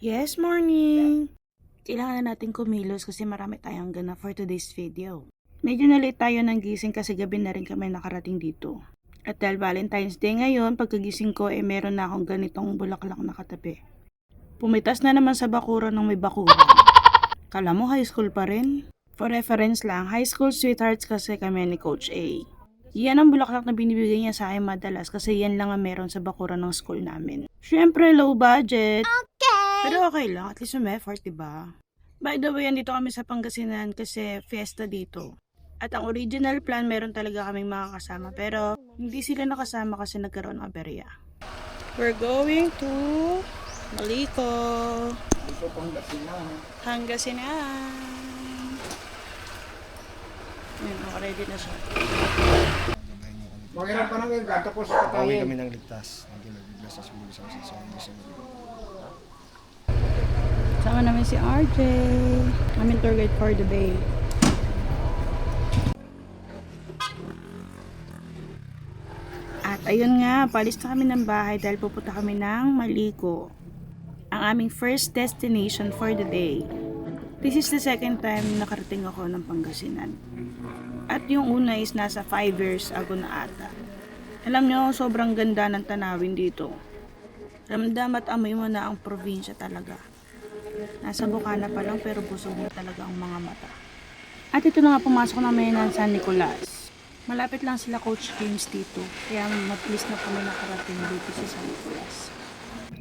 Yes, morning! Kailangan na natin kumilos kasi marami tayong ganap for today's video. Medyo na-late tayo ng gising kasi gabi na rin kami nakarating dito. At dahil Valentine's Day ngayon, pagkagising ko meron na akong ganitong bulaklak na katabi. Pumitas na naman sa bakuran ng may bakuran. Kala mo high school pa rin? For reference lang, high school sweethearts kasi kami ni Coach A. Yan ang bulaklak na binibigay niya sa akin madalas kasi yan lang ang meron sa bakuran ng school namin. Syempre, low budget. Pero okay lang, at least may effort, diba? By the way, andito kami sa Pangasinan kasi fiesta dito. At ang original plan, meron talaga kaming makakasama. Pero hindi sila nakasama kasi nagkaroon ng aberya. We're going to Maliko. Pangasinan. Ayan, ready na siya. Mahirap pa namin, tapos sa Bawi katayin. kami ng ligtas. Hindi nagligtas sa sumunod sa Sama namin si RJ. Aming tour guide for the day. At ayun nga, palis na kami ng bahay dahil pupunta kami ng Maliko. Ang aming first destination for the day. This is the second time nakarating ako ng Pangasinan. At yung una is nasa 5 years ago na ata. Alam nyo, sobrang ganda ng tanawin dito. Ramdam at amoy mo na ang probinsya talaga. Nasa Bukana pa lang pero busog na talaga ang mga mata. At ito na nga pumasok namin ng San Nicolas. Malapit lang sila Coach James dito. Kaya mabilis na kami nakarating dito sa San Nicolas.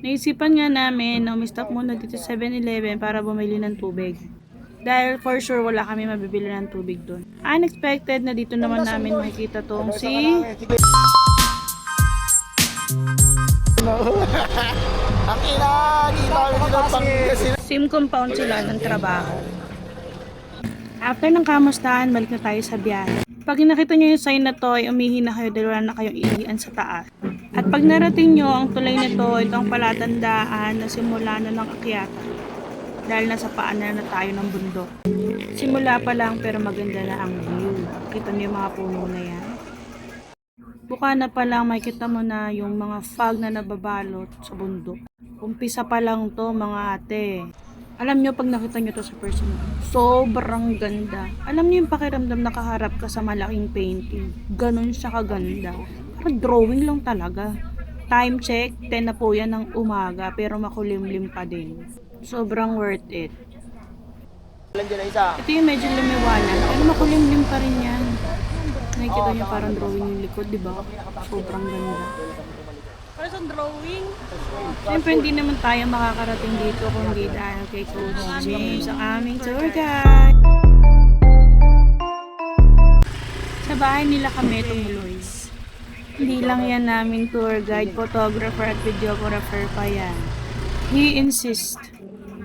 Naisipan nga namin na umistop muna dito sa 7-Eleven para bumili ng tubig. Dahil for sure wala kami mabibili ng tubig doon. Unexpected na dito naman namin makikita tong si... Sim compound sila ng trabaho. After ng kamustahan, balik na tayo sa biyahe. Pag nakita nyo yung sign na to, ay umihi na kayo dahil wala na kayong ihian sa taas. At pag narating nyo ang tulay na to, ito ang palatandaan na simula na ng akyatan. Dahil nasa paanan na tayo ng bundok. Simula pa lang pero maganda na ang view. Kita nyo yung mga puno na yan. Bukana pa lang makikita mo na yung mga fog na nababalot sa bundok. Umpisa pa lang to mga ate. Alam nyo pag nakita nyo to sa person, sobrang ganda. Alam nyo yung pakiramdam nakaharap ka sa malaking painting. Ganon siya kaganda. Parang drawing lang talaga. Time check, 10 na po yan ng umaga pero makulimlim pa din. Sobrang worth it. Ito yung medyo lumiwanag pero makulimlim pa rin yan. Nakikita nyo parang drawing yung likod, di ba? Sobrang ganda. Parang drawing. Siyempre hindi naman tayo makakarating dito kung hindi dahil kay Coach James, ang aming tour guide. Sa bahay nila kami tumuloy. Hindi lang yan namin tour guide, photographer at videographer pa yan. He insists.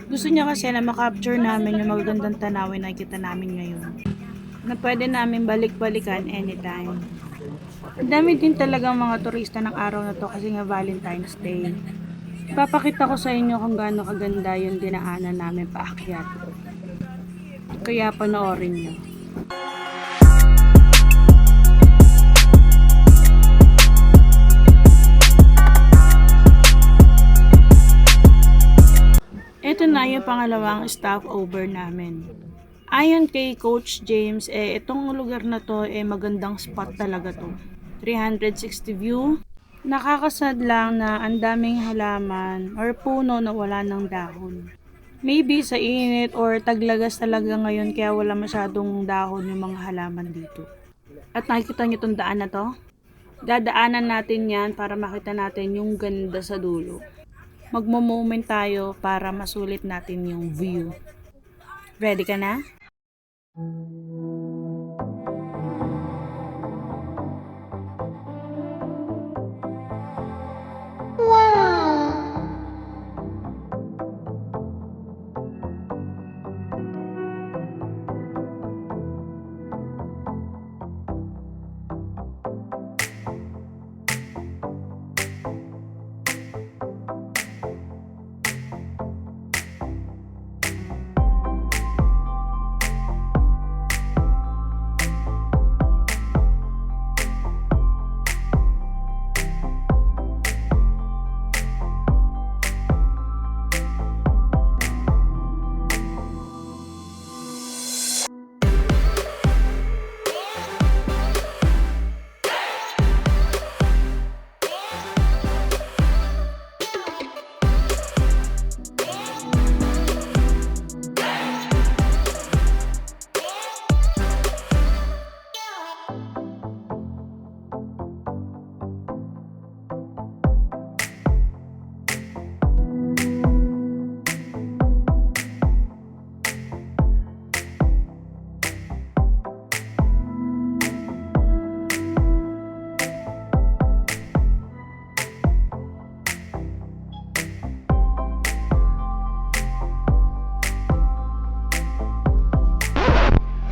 Gusto niya kasi na makapture namin yung magagandang tanawin na nakikita namin ngayon. Na pwede namin balik-balikan anytime. Ang dami din talagang mga turista ng araw na to kasi nga Valentine's Day. Ipapakita ko sa inyo kung gaano kaganda yung dinaanan namin paakyat. Kaya panoorin nyo. Ito na yung pangalawang stopover namin. Ayon kay Coach James, itong lugar na to, magandang spot talaga to. 360 view. Nakakasad lang na ang daming halaman or puno na wala ng dahon. Maybe sa init or taglagas talaga ngayon kaya wala masyadong dahon yung mga halaman dito. At nakikita nyo itong daan na to? Dadaanan natin yan para makita natin yung ganda sa dulo. Magmo-moment tayo para masulit natin yung view. Ready ka na?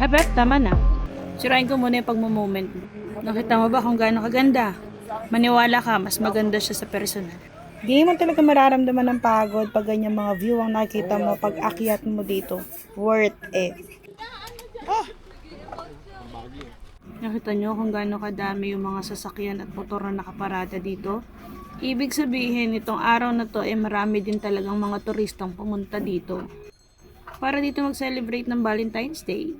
Abet, tama na. Sirain ko muna yung pagmo-moment mo. Nakita mo ba kung gaano kaganda? Maniwala ka, mas maganda siya sa personal. Di mo talaga mararamdaman ng pagod pag ganyan mga view ang nakikita mo pag akyat mo dito. Worth it. Nakita nyo kung gaano kadami yung mga sasakyan at motor na nakaparada dito? Ibig sabihin, itong araw na to marami din talagang mga turistang pumunta dito. Para dito mag-celebrate ng Valentine's Day.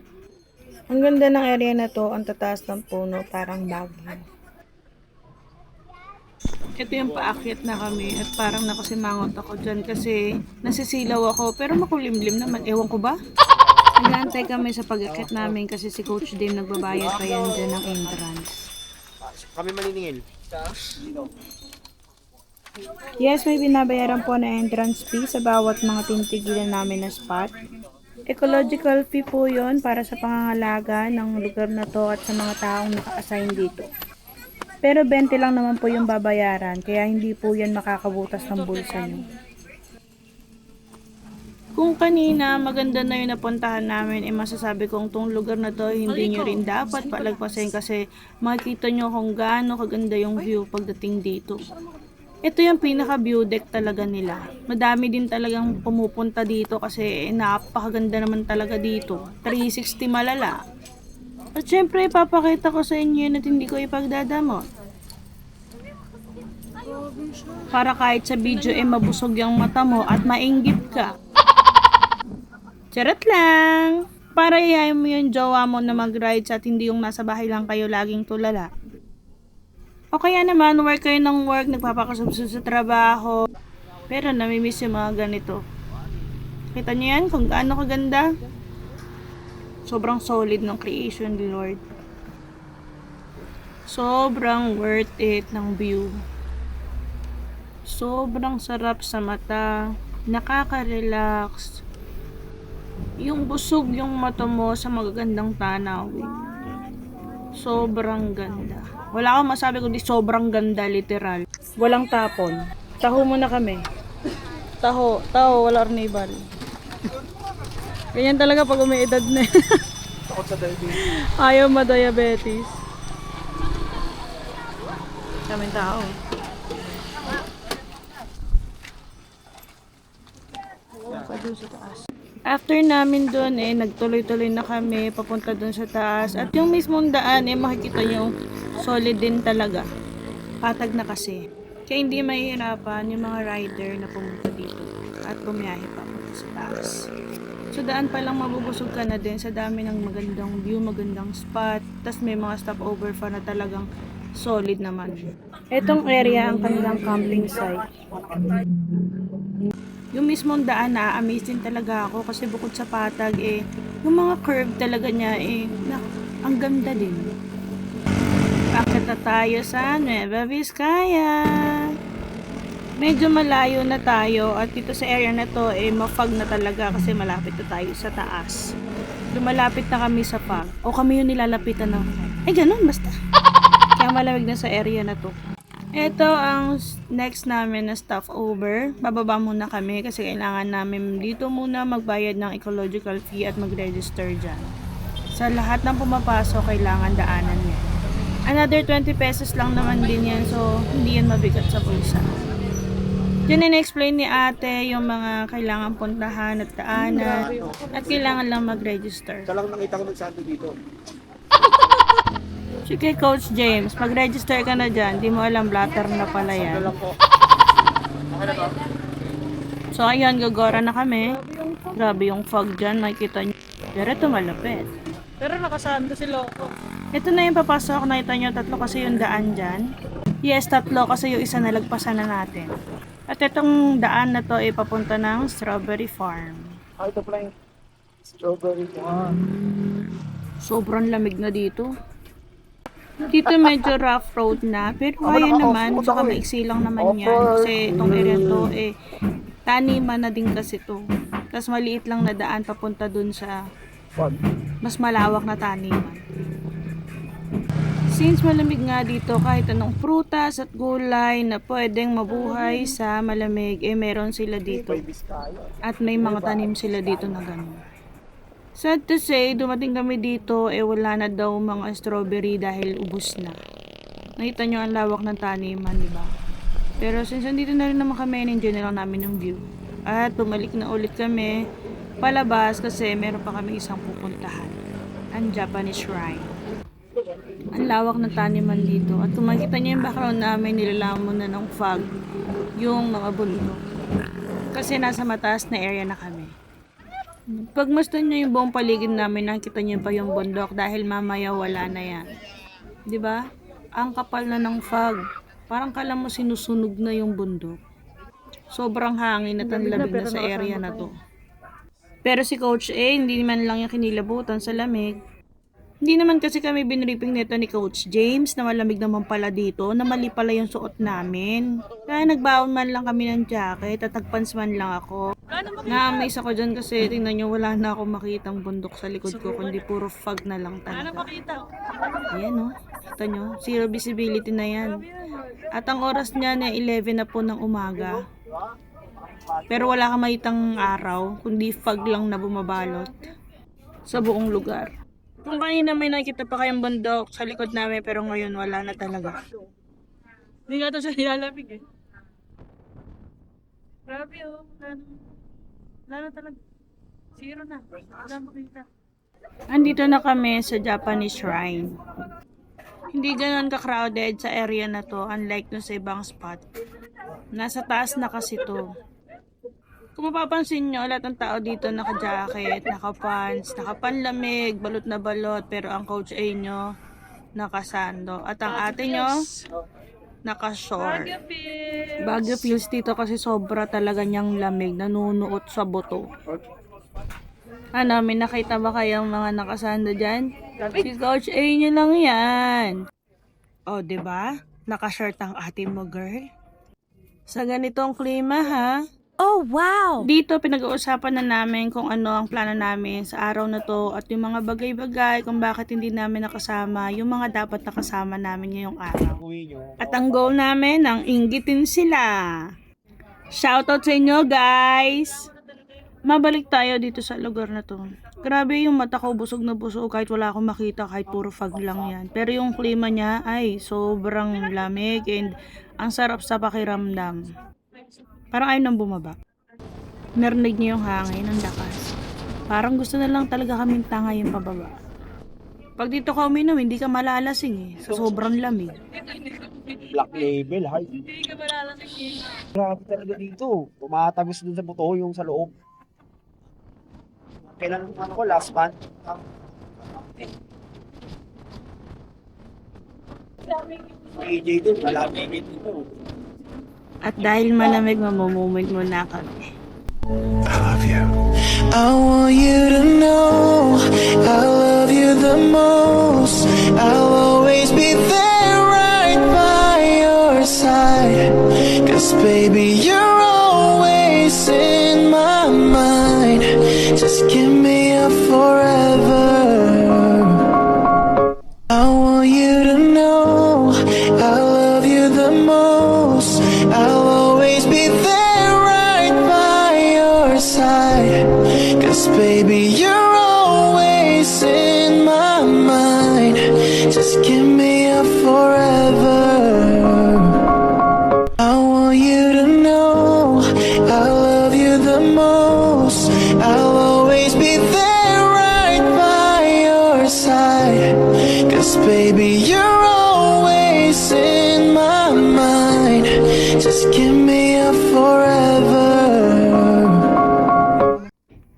Ang ganda ng area na to, ang tataas ng puno, parang Baguio. Ito yung paakyat na kami at parang nakasimangot ako dyan kasi nasisilaw ako pero makulimlim naman. Ewan ko ba? Nag-aantay kami sa pag-akyat namin kasi si Coach Dave nagbabayad pa yan dyan ng entrance. Kami maniningil. Yes, may binabayaran po na entrance fee sa bawat mga tinitigilan namin na spot. Ecological fee po yon para sa pangangalaga ng lugar na to at sa mga taong naka-assign dito. Pero 20 lang naman po yung babayaran, kaya hindi po yan makakabutas ng bulsa nyo. Kung kanina maganda na yung napuntahan namin, masasabi kong tong lugar na to hindi nyo rin dapat palagpasin kasi makikita nyo kung gaano kaganda yung view pagdating dito. Ito yung pinaka-view deck talaga nila. Madami din talagang pumupunta dito kasi napakaganda naman talaga dito. 360 malala. At syempre, ipapakita ko sa inyo yun at hindi ko ipagdadamot. Para kahit sa video mabusog yung mata mo at mainggit ka. Charot lang! Para iyayin mo yung jowa mo na mag-rides at hindi yung nasa bahay lang kayo laging tulala. O kaya naman, work kayo ng work, nagpapakasubsub sa trabaho. Pero namimiss yung mga ganito. Kita niyo yan kung gaano kaganda? Sobrang solid ng creation ni Lord. Sobrang worth it ng view. Sobrang sarap sa mata. Nakaka-relax. Yung busog yung mata mo sa magagandang tanawin. Sobrang ganda. Wala akong masabi kundi sobrang ganda, literal. Walang tapon. Taho muna kami. Taho, wala arnibal. Ganyan talaga pag umiidad na. Takot sa diabetes. Ayaw ma-diabetes. Kaming tao. Sa taas. After namin doon nagtuloy-tuloy na kami papunta doon sa taas. At yung mismong daan makikita nyo solid din talaga. Patag na kasi. Kaya hindi mahihirapan yung mga rider na pumunta dito at bumiyahe pa sa taas. So daan pa lang mabubusog ka na din sa dami ng magandang view, magandang spot. Tas may mga stopover pa na talagang solid naman. Etong area ang kanilang camping site. Yung mismong daan na-amaze din talaga ako kasi bukod sa patag yung mga curve talaga niya ang ganda din. Bakit na tayo sa Nueva Vizcaya? Medyo malayo na tayo at dito sa area na to ma-fog na talaga kasi malapit na tayo sa taas. Lumalapit na kami sa fog. O kami yung nilalapitan ng fog. Ganun basta. Kaya malamig na sa area na to. Ito ang next namin na stopover. Bababa muna kami kasi kailangan namin dito muna magbayad ng ecological fee at mag-register dyan. Sa lahat ng pumapasok, kailangan daanan niya. Another 20 pesos lang naman din yan, so hindi yan mabigat sa pulsa. Diyan na-explain ni ate yung mga kailangan puntahan at daanan at kailangan lang mag-register. Ito lang nakita ko nagsando dito. Sige, Coach James, mag-register ka na dyan. Di mo alam, blatter na pala yan. Ito lang po. Okay na to? So, ayan, gagora na kami. Grabe yung fog dyan, makikita nyo. Pero ito malapit. Pero nakasaan si Loco. Ito na yung papasok, nakita nyo, 3 kasi yung daan dyan. Yes, 3 kasi yung isa nalagpasan na natin. At itong daan na to ay papunta ng Strawberry Farm. Ito pala yung strawberry. Sobrang lamig na dito. Dito medyo rough road na, pero kaya naman, baka maiksi lang naman yan. Kasi itong area to, taniman na din kasi to. Tapos maliit lang na daan papunta dun sa mas malawak na taniman. Since malamig nga dito, kahit anong prutas at gulay na pwedeng mabuhay sa malamig, meron sila dito. At may mga tanim sila dito na gano'n. Sad to say, dumating kami dito, wala na daw mga strawberry dahil ubos na. Nakita nyo ang lawak ng taniman, di ba? Pero since nandito na rin naman kami, enjoy na lang namin yung view. At bumalik na ulit kami palabas kasi meron pa kami isang pupuntahan. Ang Japanese Shrine. Ang lawak ng taniman dito. At kung makikita nyo yung background namin, nilalamon na ng fog yung mga bundok. Kasi nasa mataas na area na kami. Pag masdan nyo yung buong paligid namin, nakikita nyo pa yung bundok dahil mamaya wala na yan. 'Di ba? Ang kapal na ng fog. Parang kala mo sinusunog na yung bundok. Sobrang hangin at ang lamig na sa area na to. Pero si Coach A, hindi man lang yung kinilabutan sa lamig. Hindi naman kasi kami binripping nito ni Coach James na malamig naman pala dito, na mali pala yung suot namin. Kaya nagbaon man lang kami ng jacket at nagpants man lang ako. Na-amaze ako dyan kasi tingnan nyo, wala na ako makitang bundok sa likod ko, kundi puro fog na lang talaga. Ayan o, kita nyo, zero visibility na yan. At ang oras niya na 11 na po ng umaga. Pero wala kang makitang araw, kundi fog lang na bumabalot sa buong lugar. Kung kanina may nakikita pa kayong bundok sa likod namin, pero ngayon wala na talaga. Hindi nga ito siya nilalamig eh. Grabe oh, wala na talaga. Zero na, wala makita. Andito na kami sa Japanese Shrine. Hindi ganoon ka-crowded sa area na to, unlike dun sa ibang spot. Nasa taas na kasi to. Kung mapapansin nyo, lahat ng tao dito naka-jacket, naka-pants, naka-panlamig, balot na balot, pero ang Coach A nyo, naka-sando. At ang ate nyo, naka-short. Baguio feels dito kasi sobra talaga niyang lamig, nanunuot sa buto. Ano, may nakita ba kayang mga nakasando dyan? Si Coach A nyo lang yan. O, diba? Naka-short ang ate mo, girl. Sa ganitong klima, ha? Oh, wow! Dito pinag-uusapan na namin kung ano ang plano namin sa araw na to at yung mga bagay-bagay kung bakit hindi namin nakasama yung mga dapat nakasama namin ngayong araw. At ang goal namin, ang inggitin sila. Shoutout sa inyo, guys! Mabalik tayo dito sa lugar na to. Grabe yung mata ko, busog na busog kahit wala akong makita, kahit puro fog lang yan. Pero yung klima niya ay sobrang lamig and ang sarap sa pakiramdam. Parang ayaw nang bumaba. Narinig niyo yung hangin, ang lakas. Parang gusto na lang talaga kaming tangay yung pababa. Pag dito ka uminom, hindi ka malalasing eh. Sa sobrang lamig. Black label, hay. Hindi ka malalasing eh. Grabe talaga dito. Tumatagos dun sa buto yung sa loob. Kailan ano ko, last month? AJ din, malamig dito. At dahil malamig, mamumumig muna kami. I want you to know I love you the most. I'll always be there right by your side. 'Cause baby, you're always in my mind. Just give me a forever. I want you to know I love you the most. I'll always be there right by your side. 'Cause baby, you're always in my mind. Just give me a forever. I want you to know I love you the most. I'll always be there right by your side. 'Cause baby, you're always in my mind. Just give me a forever.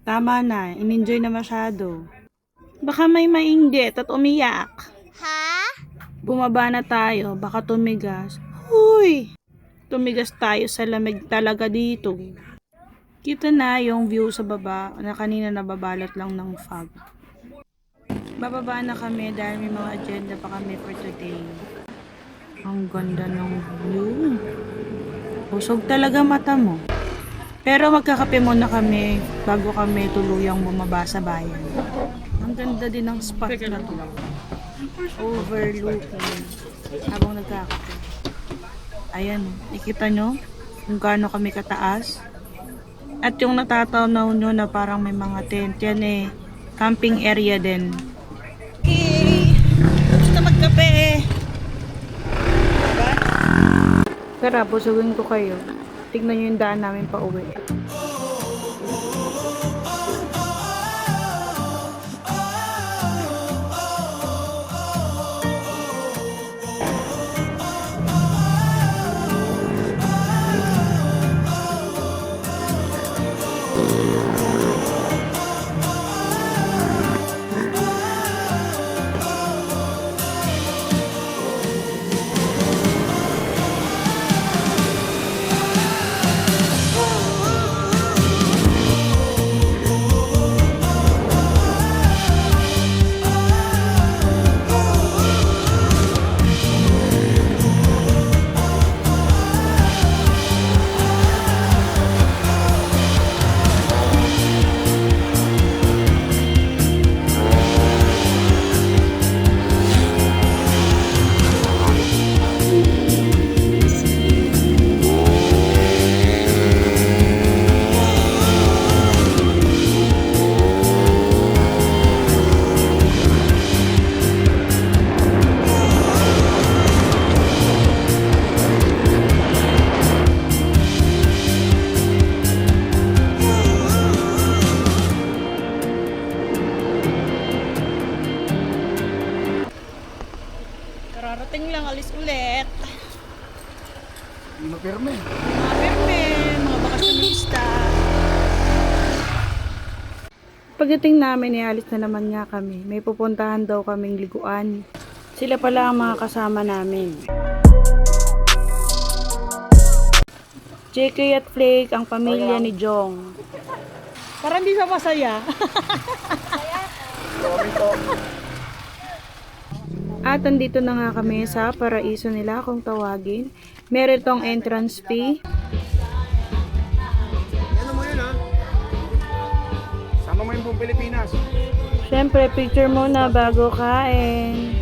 Tama na, in-enjoy na masyado. Baka may mainggit at umiyak. Ha? Bumaba na tayo, baka tumigas. Huy! Tumigas tayo sa lamig talaga dito. Kita na yung view sa baba na kanina nababalot lang ng fog. Bababa na kami dahil may mga agenda pa kami for today. Ang ganda ng view. Busog talaga mata mo. Pero magkakape muna kami bago kami tuluyang bumaba sa bayan. Ang ganda din ng spot na to. Overlooking. Habang nagkakape. Ayan, nakita nyo kung gaano kami kataas. At yung natatanaw nyo na parang may mga tent yan eh. camping area din. Okay, tapos na magkape. Tara, busugin ko kayo. Tignan nyo yung daan namin pa uwi. Kararating lang, alis ulit. Hindi mapirme. Mga perme, mga bakasyonista. Pagdating namin, alis na naman nga kami. May pupuntahan daw kaming liguan. Sila pala ang mga kasama namin. JK at Flake, ang pamilya ni Jong. Parang di siya masaya. At andito na nga kami sa paraiso nila kung tawagin. Meron tong entrance fee. Ano mo yun ha? Sama mo yung buong Pilipinas. Siyempre, picture muna bago kain.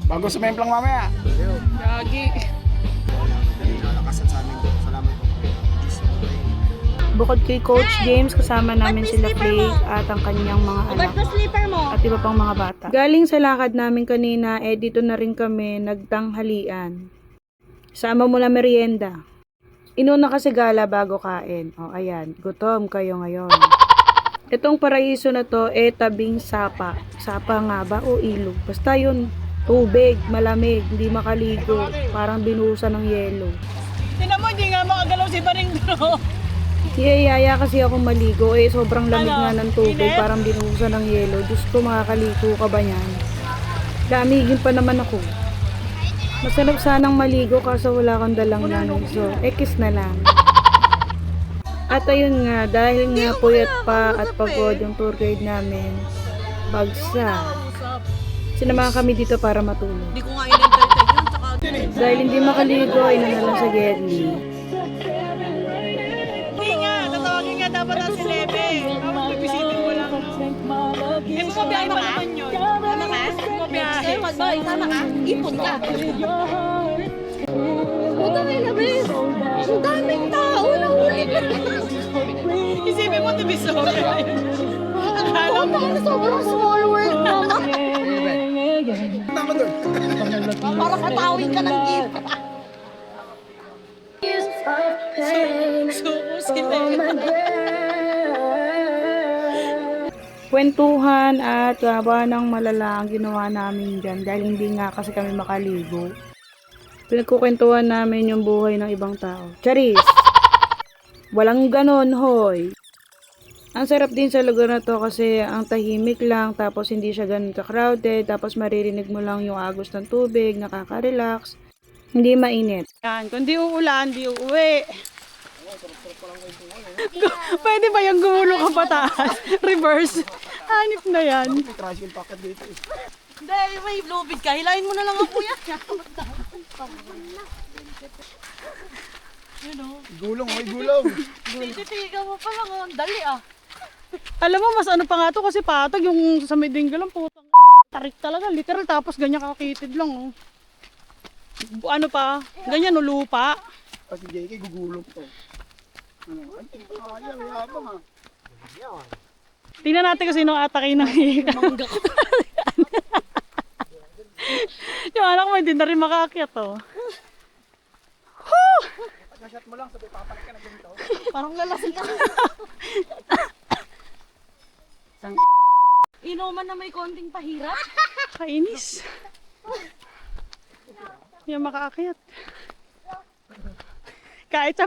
Bago sumemplang mamaya. Gagi. Nalakasan sa amin. Salamat po. Bukod kay Coach James, kasama namin sila Flake at ang kanyang mga anak. At iba pang mga bata. Galing sa lakad namin kanina, dito na rin kami nagtanghalian. Sama mo na merienda. Inuna kasi gala bago kain. O ayan, gutom kayo ngayon. Itong paraiso na to, tabing sapa. Sapa nga ba o ilog? Basta yun, tubig, malamig, hindi makaligo. Parang binuhusan ng yelo. Tinan mo, hindi nga makagalaw si Baring Dro. Yaya kasi ako maligo, sobrang lamig nga ng tubig, parang binuhusan ng yelo. Diyos ko, makakaligo ka ba yan? Lamigin pa naman ako. Masarap sanang maligo kaso wala kang dalang lamig, so ekis na lang. At ayun nga, dahil nga puyat pa at pagod yung tour guide namin, bagsa. Sinamahan kami dito para matulog. Hindi ko nga in-entertain yun. Tsaka, Dahil hindi makaligo, ina na lang sa Gedli. hindi nga, tatawagin nga dapat na si Lebe. Tapos bibisitin mo lang. Bumabiyahe pa naman yun. Tama ka? Bumabiyahe. Tama ka? Ipon ka. Puta na yung labis. Ang daming tao na ulit. Isipin mo, Divisoria. Akala mo. Sobrang small world mama. Tama doon. Para katawin ka ng gift. Suko si Lebe. Kwentuhan at ng malala ang ginawa namin dyan dahil hindi nga kasi kami makaligo. Pinagkukwentuhan namin yung buhay ng ibang tao. Charis! Walang ganon, hoy! Ang sarap din sa lugar na to kasi ang tahimik lang, tapos hindi siya ganun ka-crowded, tapos maririnig mo lang yung agos ng tubig, nakaka-relax, hindi mainit. Yan, kung di uulan, di uuwi. Pwede ba yung gumulo ka pataas? Reverse. Hanip na yan. May tricycle packet dito eh. Hindi, may lubid ka. Hilahin mo na lang ang kuya. Yun o. Gulong, may gulong. Tititigan mo pa lang. Ang dali ah. Alam mo, mas ano pa nga to kasi patag yung sa may dinggal lang, putang tarik talaga, literal, tapos ganyan kakitid lang, oh. Ano pa, ganyan, no, lupa. Kasi JK gugulong to. Tingnan natin kung sino atake ng higa. Yung anak mo hindi na rin makaakyat oh. Pag-shot mo lang, sabi papanik ka na ganito. Parang lalasing ka. Inuman na may konting pahirap. Kainis. Yung makaakyat. Kahit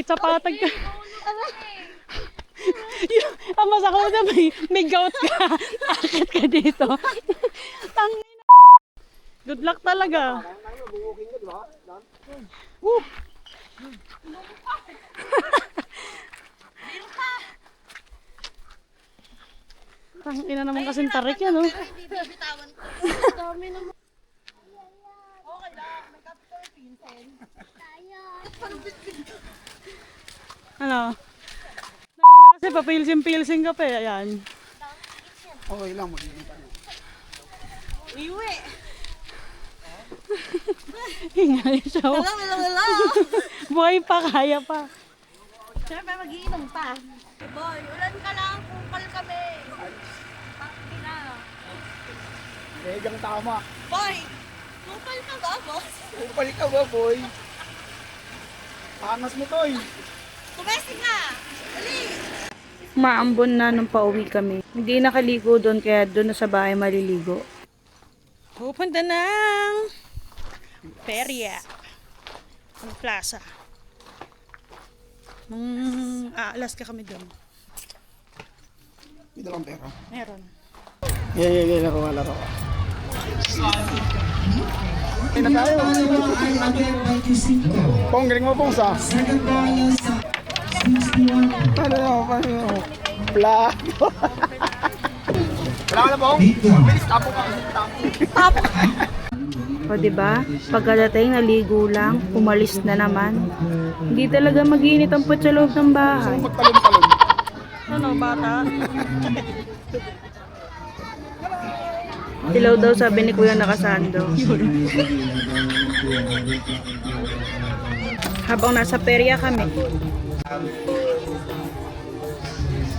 sa patag ka. Ang masakot na may gout ka. Akit ka dito. Tangina. Good luck talaga. Bubugin ka, di ba? Tangina naman kasing tarik yan, oh. Ano? Tangina kasi papilsing-pilsing ka pa, ayan. Okay lang, mag-iinta na. Iwi. Hingali siya, oh. Wala. Buhay pa, kaya pa. Siyempre mag-iinom pa. Boy, ulan ka lang, kupal kami. Pakti na. Megang tama. Boy, kupal ka ba, boss? Upal ka ba, boy? Pangas mo to eh. Tumesting ka. Uli. Maambon na nung pauwi kami. Hindi nakaligo doon, kaya doon na sa bahay maliligo. Pupunta ng Peria. Ang plaza. Nung aalas ka kami doon. May dalang pera. Meron. Yeah, laro. Okay na tayo. Pong, galing mo pong sa. Paano? Pla. Wala ka na pong? Bilis, tapo ka. O diba? Pagkadating naligo lang, umalis na naman. Hindi talaga mag-iinit ang put sa loob ng bahay. Magtalon-talon. Ano, bata? Tilaw daw sabi ni Kuya nakasando. Habang nasa perya kami.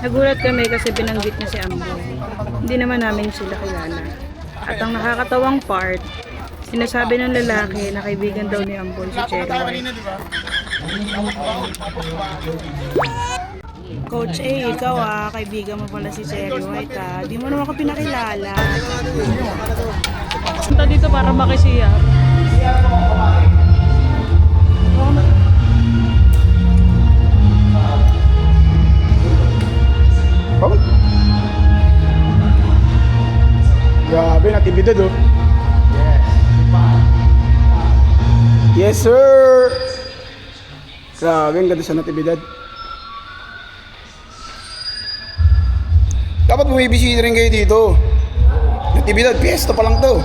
Nagulat kami kasi binanggit niya si Amboy. Hindi naman namin sila kilala. At ang nakakatawang part, sinasabi ng lalaki na kaibigan daw ni Amboy si Cherry White. Coach A, ikaw kaibigan mo pala si Cherry White Di mo naman ako pinakilala. Punta dito para makisiyar. Bakit? Grabe, natibidad oh. Yes, sir! Grabe, ang ganda sa natibidad. Dapat bumibisita rin kayo dito. Natibidad, piyesta pa lang to.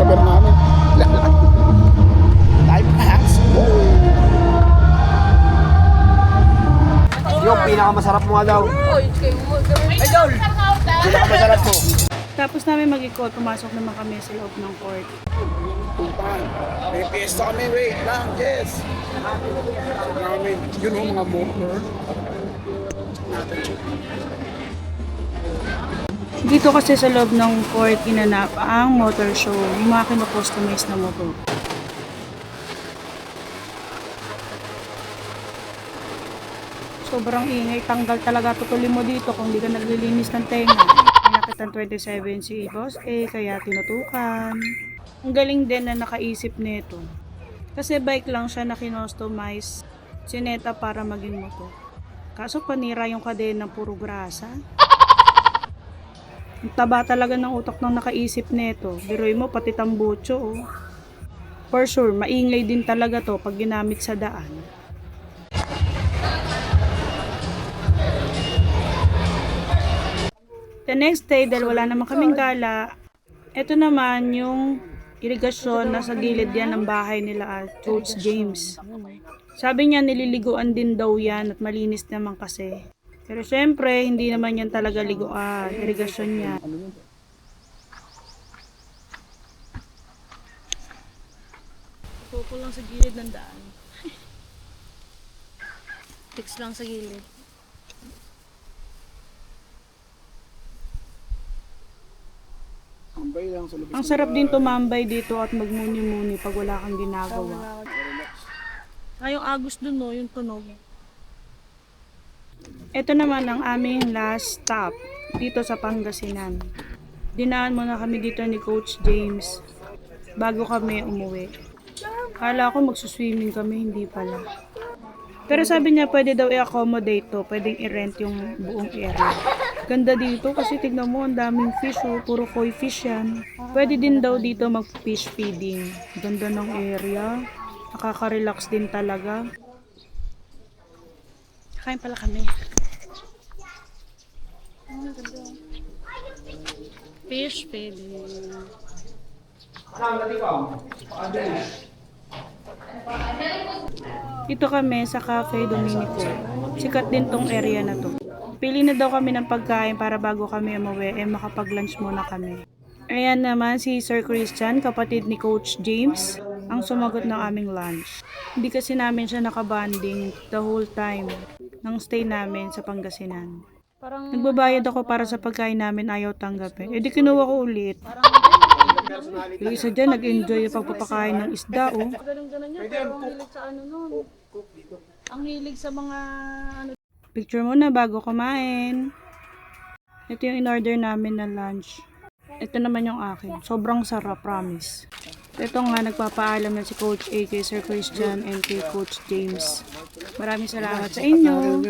Kabar namin. Life hacks. Yung pinakamasarap mo nga daw. Idol! Pinakamasarap mo. Tapos namin mag-ikot, pumasok naman kami sa loob ng court. Puntahan. May piyesta kami, wait lang, yes. Namin, yun o mga motor. Dito kasi sa loob ng court, ginanap ang motor show, yung mga kino-customize na motor. Sobrang ingay, tanggal talaga tutuli mo dito kung di ka naglilinis ng tenga. Pinakit ang 27 si Boss A, kaya tinutukan. Ang galing din na nakaisip nito. Kasi bike lang siya na kinostomize, sineta para maging motor. Kaso panira yung kadena puro grasa. Ang taba talaga ng utak ng nakaisip nito. Biruin mo pati tambucho oh. For sure, maingay din talaga to pag ginamit sa daan. The next day, dahil wala naman kaming gala, ito naman yung irigasyon, nasa gilid yan ng bahay nila at Coach James. Sabi niya nililiguan din daw yan at malinis naman kasi. Pero syempre, hindi naman yan talaga liguan, irigasyon niya. Pupo lang sa gilid ng daan. Fix lang sa gilid. Ambay lang sa labas. Ang sarap din tumambay dito at magmuni-muni pag wala kang ginagawa. Yung agos dun, no, yung tunog. Ito naman ang aming last stop dito sa Pangasinan. Dinaan muna kami dito ni Coach James bago kami umuwi. Kala ko magsuswimming kami, hindi pala. Pero sabi niya pwede daw i-accommodate to, pwedeng i-rent yung buong area. Ganda dito kasi tignan mo ang daming fish, oh, puro koi fish yan. Pwede din daw dito mag-fish feeding. Ganda ng area, nakaka-relax din talaga. Kain pala kami. Fish feeding. Dito kami sa Cafe Dominico. Sikat din tong area na to. Pili na daw kami ng pagkain para bago kami umuwi, makapag-lunch muna kami. Ayan naman si Sir Christian, kapatid ni Coach James, ang sumagot ng aming lunch. Hindi kasi namin siya nakabanding the whole time ng stay namin sa Pangasinan. Nagbabayad ako para sa pagkain namin, ayaw tanggapin. E di kinuha ko ulit. Yung isa dyan, nag-enjoy yung pagpapakain ng isda, oh. Ganun-ganun niya, pero ang hilig sa ano nun. Ang hilig sa mga ano. Picture muna bago kumain. Ito yung in-order namin na lunch. Ito naman yung akin. Sobrang sarap, promise. Ito nga, nagpapaalam na si Coach A kay Sir Christian and kay Coach James. Maraming salamat sa inyo.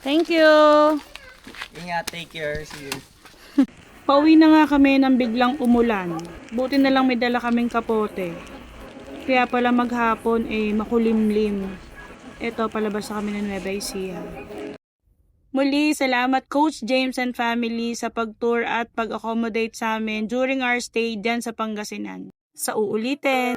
Thank you! Ingat, take care. See you. Pauwi na nga kami nang biglang umulan. Buti na lang may dala kaming kapote. Kaya pala maghapon makulimlim. Ito, palabas na kami ng Nueva Ecija. Muli, salamat Coach James and family sa pag-tour at pag-accommodate sa amin during our stay dyan sa Pangasinan. Sa uulitin!